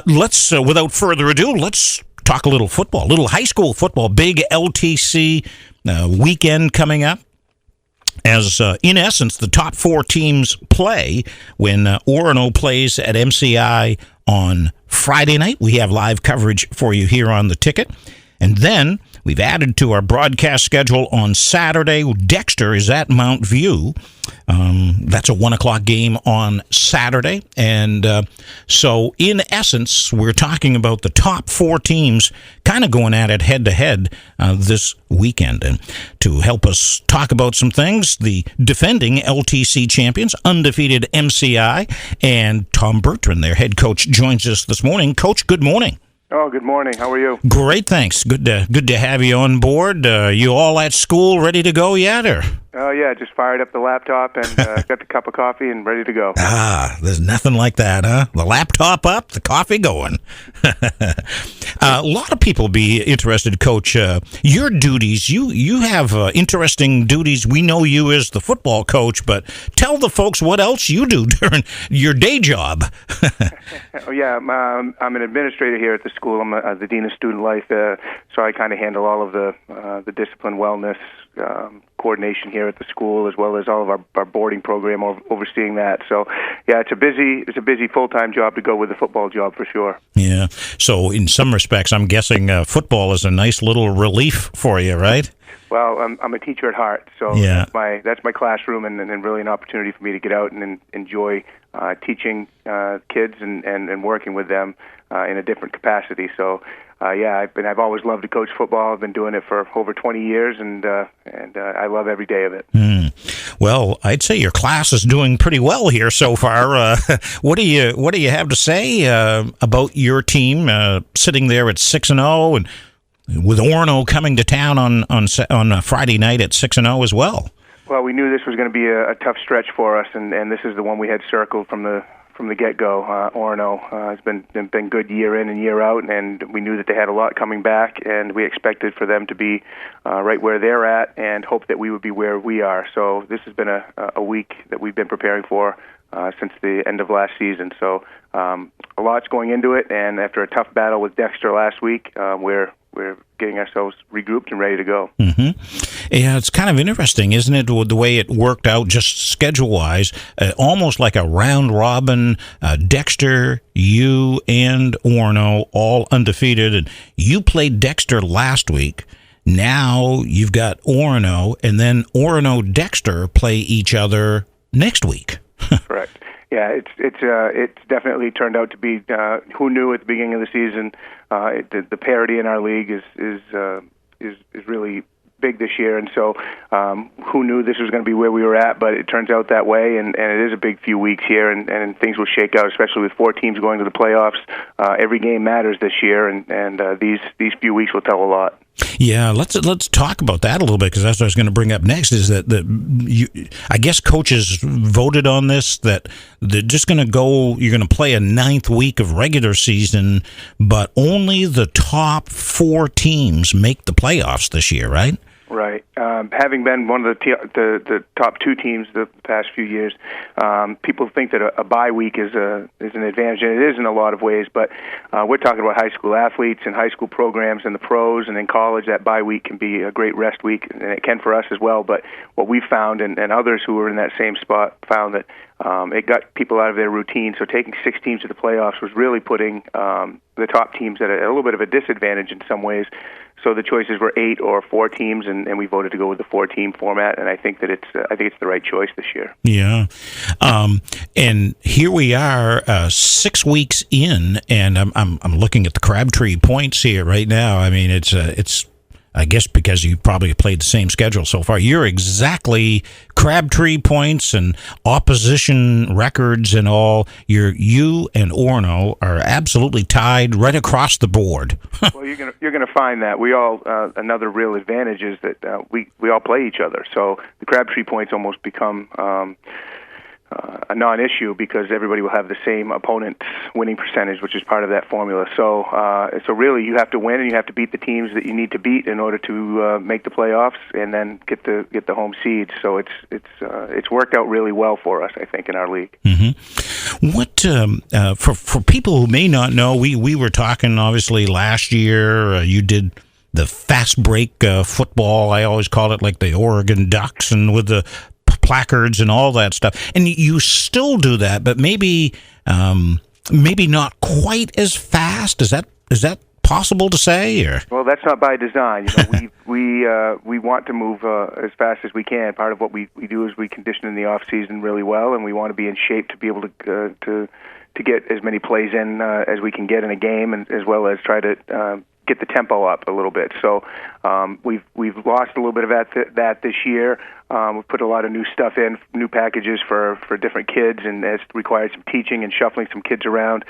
Let's, without further ado, let's talk a little football, a little high school football. Big LTC weekend coming up. As, in essence, the top four teams play when Orono plays at MCI on Friday night. We have live coverage for you here on The Ticket. And then we've added to our broadcast schedule on Saturday. Dexter is at Mount View. That's a 1 o'clock game on Saturday. And so, in essence, we're talking about the top four teams kind of going at it head-to-head this weekend. And to help us talk about some things, the defending LTC champions, undefeated MCI, and Tom Bertrand, their head coach, joins us this morning. Coach, good morning. Oh, good morning. How are you? Great, thanks. Good to have you on board. You all at school, ready to go yet, or? Oh, yeah, just fired up the laptop and got the cup of coffee and ready to go. There's nothing like that, huh? The laptop up, the coffee going. A lot of people be interested, Coach. Your duties, you have interesting duties. We know you as the football coach, but tell the folks what else you do during your day job. Oh, yeah, I'm an administrator here at the school. I'm the Dean of Student Life, so I kind of handle all of the discipline, wellness, coordination here at the school, as well as all of our boarding program, overseeing that. So, yeah, it's a busy full-time job to go with the football job for sure. Yeah. So, in some respects, I'm guessing football is a nice little relief for you, right? Well, I'm a teacher at heart, so yeah. that's my classroom, and really an opportunity for me to get out and enjoy teaching kids and working with them in a different capacity. So, yeah, I've always loved to coach football. I've been doing it for over 20 years, and I love every day of it. Well, I'd say your class is doing pretty well here so far. What do you have to say about your team sitting there at 6-0 and with Orono coming to town on Friday night at 6-0 as well? Well, we knew this was going to be a tough stretch for us, and this is the one we had circled from the get-go. Orono has been good year in and year out, and we knew that they had a lot coming back, and we expected for them to be right where they're at, and hope that we would be where we are. So this has been a week that we've been preparing for since the end of last season. So a lot's going into it, and after a tough battle with Dexter last week, we're getting ourselves regrouped and ready to go. Mm-hmm. Yeah, it's kind of interesting, isn't it, the way it worked out just schedule-wise, almost like a round-robin, Dexter, you, and Orono all undefeated, and you played Dexter last week. Now you've got Orono, and then Orono-Dexter play each other next week. Correct. Yeah, it's definitely turned out to be. Who knew at the beginning of the season? The parity in our league is really big this year, and so who knew this was going to be where we were at? But it turns out that way, and it is a big few weeks here, and things will shake out, especially with four teams going to the playoffs. Every game matters this year, and these few weeks will tell a lot. Yeah, let's talk about that a little bit, because that's what I was going to bring up next. Is that I guess coaches voted on this, that they're just going to go. You're going to play a 9th week of regular season, but only the top 4 teams make the playoffs this year, right? Right. Having been one of the top 2 teams the past few years, people think that a bye week is an advantage, and it is in a lot of ways. But we're talking about high school athletes and high school programs and the pros, and in college, that bye week can be a great rest week, and it can for us as well. But what we've found, and others who were in that same spot, found that it got people out of their routine. So taking 6 teams to the playoffs was really putting the top teams at a little bit of a disadvantage in some ways. So the choices were 8 or 4 teams, and we voted to go with the 4-team format. And I think that it's the right choice this year. Yeah, and here we are, 6 weeks in, and I'm looking at the Crabtree points here right now. I mean, it's I guess because you probably played the same schedule so far. You're exactly Crabtree points and opposition records and all. You and Orono are absolutely tied right across the board. Well, you're gonna find that we all another real advantage is that we all play each other. So the Crabtree points almost become a non-issue because everybody will have the same opponent's winning percentage, which is part of that formula. So really, you have to win and you have to beat the teams that you need to beat in order to make the playoffs and then get the home seed. So it's worked out really well for us, I think, in our league. Mm-hmm. What for people who may not know, we were talking obviously last year. You did the fast break football. I always call it like the Oregon Ducks, and with the placards and all that stuff. And you still do that, but maybe not quite as fast. Is that possible to say? Or? Well, that's not by design. We want to move as fast as we can. Part of what we do is we condition in the off season really well, and we want to be in shape to be able to get as many plays in as we can get in a game, and as well as try to get the tempo up a little bit. So we've lost a little bit of that this year. We've put a lot of new stuff in, new packages for different kids, and it's required some teaching and shuffling some kids around.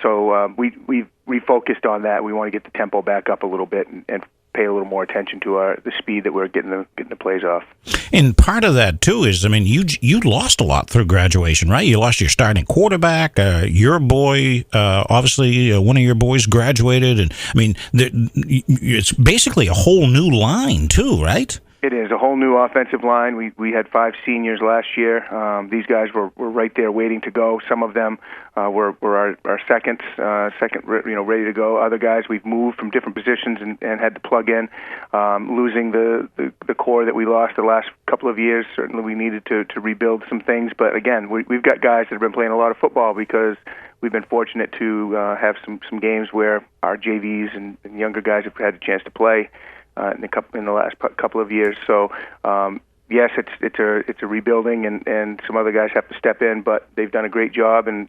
So we've refocused on that. We want to get the tempo back up a little bit and pay a little more attention to the speed that we're getting the plays off. And part of that too is, I mean, you lost a lot through graduation, right? You lost your starting quarterback. Your boy, obviously, one of your boys graduated, and I mean, it's basically a whole new line too, right? It is a whole new offensive line. We had 5 seniors last year. These guys were right there waiting to go. Some of them were our second, ready to go. Other guys we've moved from different positions and had to plug in, losing the core that we lost the last couple of years. Certainly we needed to rebuild some things. But again, we've got guys that have been playing a lot of football because we've been fortunate to have some games where our JVs and younger guys have had a chance to play in the last couple of years. So yes, it's a rebuilding, and some other guys have to step in, but they've done a great job, and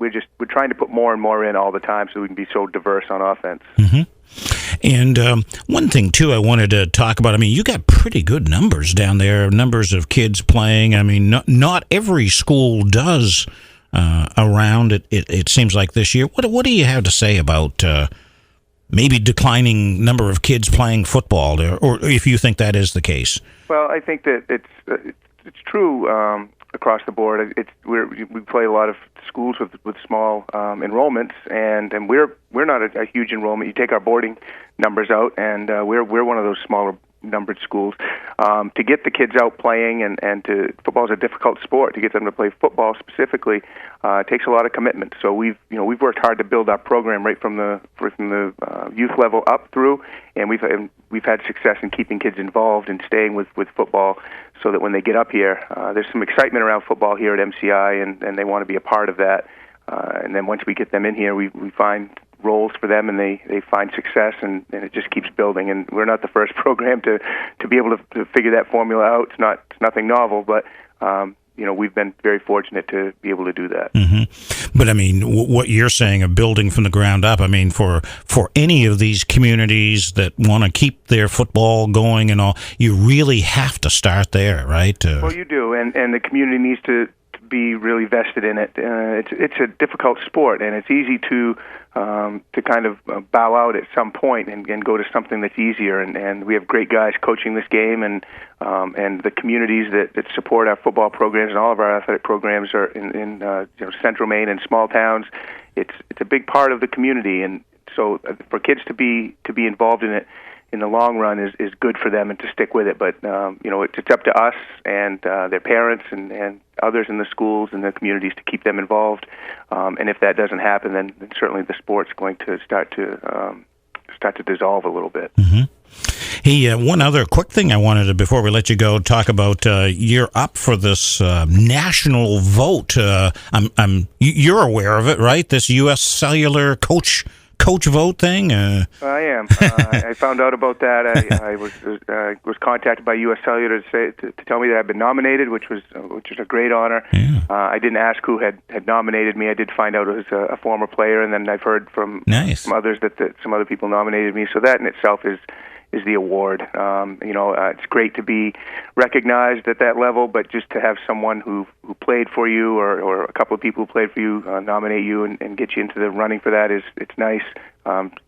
we're trying to put more and more in all the time so we can be so diverse on offense. Mm-hmm. And one thing too I wanted to talk about, I mean, you got pretty good numbers down there, numbers of kids playing. I mean, not every school does around it. It seems like this year. What do you have to say about maybe declining number of kids playing football, or if you think that is the case? Well, I think that it's true across the board. We play a lot of schools with small enrollments, and we're not a huge enrollment. You take our boarding numbers out, and we're one of those smaller numbered schools. To get the kids out playing, and football is a difficult sport. To get them to play football specifically takes a lot of commitment. So we've worked hard to build our program right from the youth level up through, and we've had success in keeping kids involved and staying with football, so that when they get up here, there's some excitement around football here at MCI, and they want to be a part of that. And then once we get them in here, we find roles for them, and they find success, and it just keeps building. And we're not the first program to be able to figure that formula out. It's nothing novel, but we've been very fortunate to be able to do that. Mm-hmm. But I mean, what you're saying of building from the ground up, I mean, for any of these communities that want to keep their football going and all, you really have to start there, right? Well, you do, and the community needs to be really vested in it. It's a difficult sport, and it's easy to kind of bow out at some point and go to something that's easier. And we have great guys coaching this game, and the communities that support our football programs and all of our athletic programs are in central Maine and small towns. It's a big part of the community, and so for kids to be involved in it in the long run is good for them and to stick with it. But it's up to us and their parents and others in the schools and the communities to keep them involved. And if that doesn't happen, then certainly the sport's going to start to dissolve a little bit. Mm-hmm. Hey, one other quick thing I wanted to, before we let you go, talk about. You're up for this national vote. You're aware of it, right? This U.S. Cellular coach vote thing? I am. I found out about that. I was contacted by U.S. Cellular to tell me that I've been nominated, which is a great honor. Yeah. I didn't ask who had nominated me. I did find out it was a former player, and then I've heard from others that some other people nominated me. So that in itself is the award. It's great to be recognized at that level, but just to have someone who played for you or a couple of people who played for you nominate you and get you into the running for that it's nice.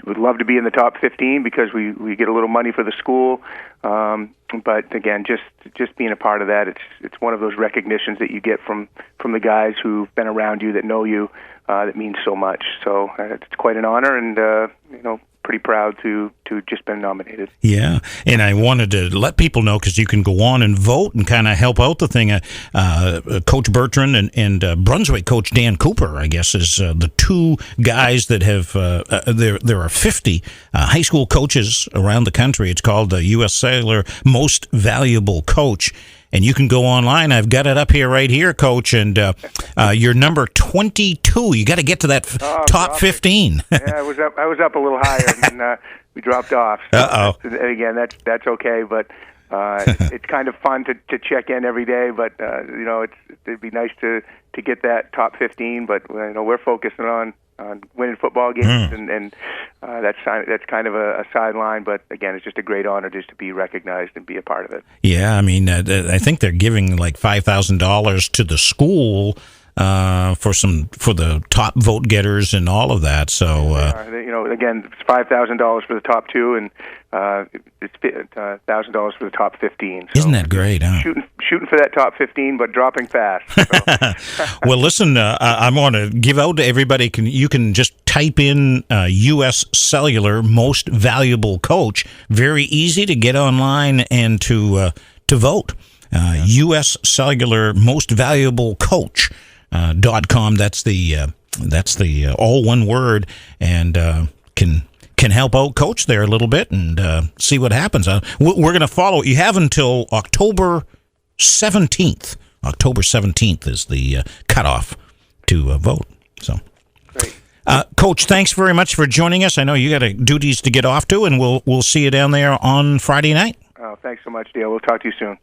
Would love to be in the top 15 because we get a little money for the school. But again, just being a part of that, it's one of those recognitions that you get from the guys who've been around you, that know you, that means so much. So it's quite an honor, and pretty proud to just been nominated. Yeah, and I wanted to let people know, because you can go on and vote and kind of help out the thing. Coach Bertrand and Brunswick coach Dan Cooper, I guess, is the two guys that have. There are 50 high school coaches around the country. It's called the U.S. Cellular Most Valuable Coach. And you can go online. I've got it up here, right here, Coach. And you're number 22. You got to get to that top 15. Yeah, I was up a little higher, and then we dropped off. So again, that's okay. But it's kind of fun to check in every day. But it'd be nice to get that top 15. But we're focusing on winning football games, and that's kind of a sideline. But again, it's just a great honor just to be recognized and be a part of it. Yeah, I mean, I think they're giving like $5,000 to the school for the top vote getters and all of that. So again, it's $5,000 for the top two, and it's $1,000 for the top 15. So isn't that great? Huh? Shooting for that top 15, but dropping fast. So. Well, listen, I want to give out to everybody. You can just type in U.S. Cellular Most Valuable Coach. Very easy to get online and to vote. U.S. Cellular Most Valuable Coach. .com. That's the all one word, and can help out Coach there a little bit and see what happens. We're going to follow. You have until October 17th. October 17th is the cutoff to vote. So, great. Coach, thanks very much for joining us. I know you got duties to get off to, and we'll see you down there on Friday night. Oh, thanks so much, Dale. We'll talk to you soon.